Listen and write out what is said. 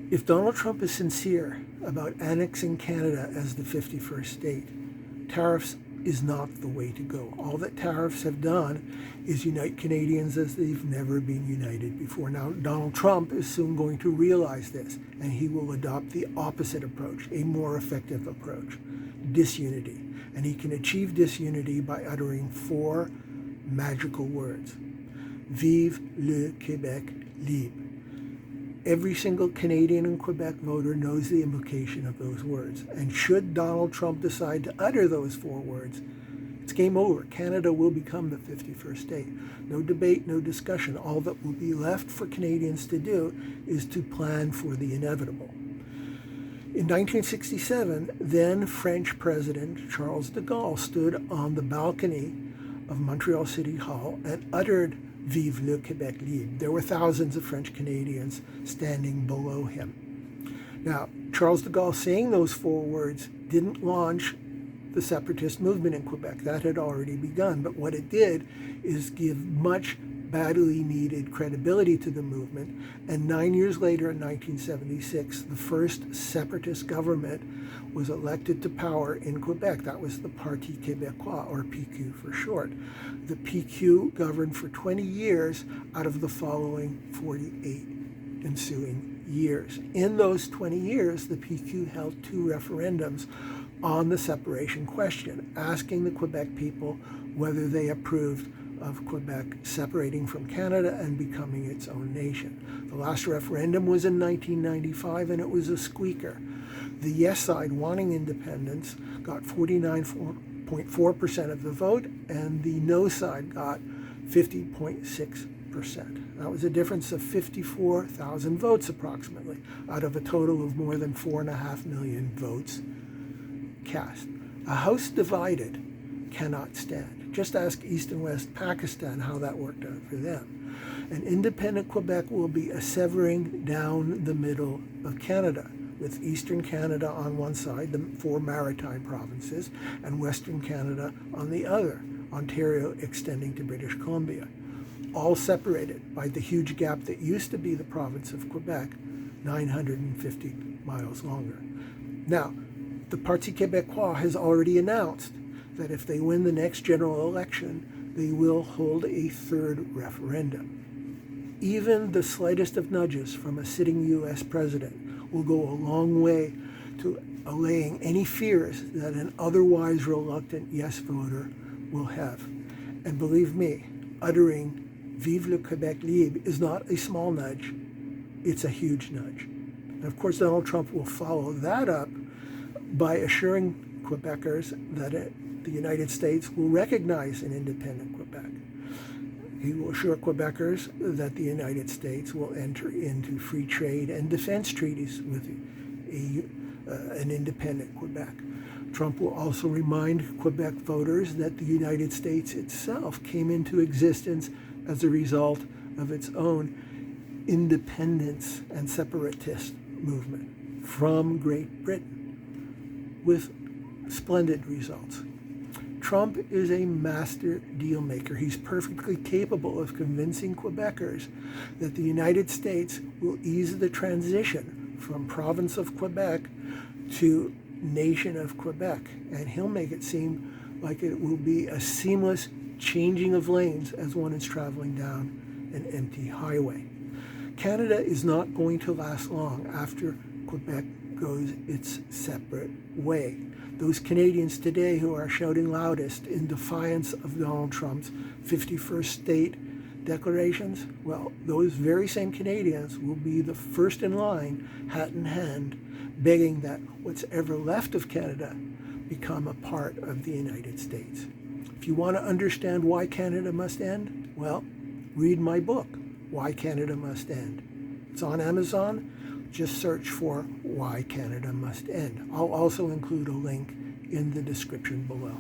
If Donald Trump is sincere about annexing Canada as the 51st state, tariffs is not the way to go. All that tariffs have done is unite Canadians as they've never been united before. Now, Donald Trump is soon going to realize this, and he will adopt the opposite approach, a more effective approach, disunity. And he can achieve disunity by uttering 4 magical words. Vive le Québec libre. Every single Canadian and Quebec voter knows the implication of those words. And should Donald Trump decide to utter those 4 words, it's game over. Canada will become the 51st state. No debate, no discussion. All that will be left for Canadians to do is to plan for the inevitable. In 1967, then French President Charles de Gaulle stood on the balcony of Montreal City Hall and uttered Vive le Québec libre. There were thousands of French Canadians standing below him. Now, Charles de Gaulle saying those 4 words didn't launch the separatist movement in Quebec. That had already begun. But what it did is give much badly needed credibility to the movement. And 9 years later, in 1976, the first separatist government was elected to power in Quebec. That was the Parti Québécois, or PQ for short. The PQ governed for 20 years out of the following 48 ensuing years. In those 20 years, the PQ held 2 referendums on the separation question, asking the Quebec people whether they approved of Quebec separating from Canada and becoming its own nation. The last referendum was in 1995, and it was a squeaker. The yes side, wanting independence, got 49.4% of the vote, and the no side got 50.6%. That was a difference of 54,000 votes approximately, out of a total of more than 4.5 million votes cast. A house divided cannot stand. Just ask East and West Pakistan how that worked out for them. An independent Quebec will be a severing down the middle of Canada, with Eastern Canada on one side, the 4 maritime provinces, and Western Canada on the other, Ontario extending to British Columbia, all separated by the huge gap that used to be the province of Quebec, 950 miles longer. Now, the Parti Québécois has already announced that if they win the next general election, they will hold a 3rd referendum. Even the slightest of nudges from a sitting U.S. president will go a long way to allaying any fears that an otherwise reluctant yes voter will have. And believe me, uttering Vive le Québec libre is not a small nudge, it's a huge nudge. And of course, Donald Trump will follow that up by assuring Quebecers that the United States will recognize an independent Quebec. He will assure Quebecers that the United States will enter into free trade and defense treaties with an independent Quebec. Trump will also remind Quebec voters that the United States itself came into existence as a result of its own independence and separatist movement from Great Britain, with splendid results. Trump is a master deal maker. He's perfectly capable of convincing Quebecers that the United States will ease the transition from province of Quebec to nation of Quebec. And he'll make it seem like it will be a seamless changing of lanes as one is traveling down an empty highway. Canada is not going to last long after Quebec goes its separate way. Those Canadians today who are shouting loudest in defiance of Donald Trump's 51st state declarations, well, those very same Canadians will be the first in line, hat in hand, begging that what's ever left of Canada become a part of the United States. If you want to understand why Canada must end, well, read my book, Why Canada Must End. It's on Amazon. Just search for Why Canada Must End. I'll also include a link in the description below.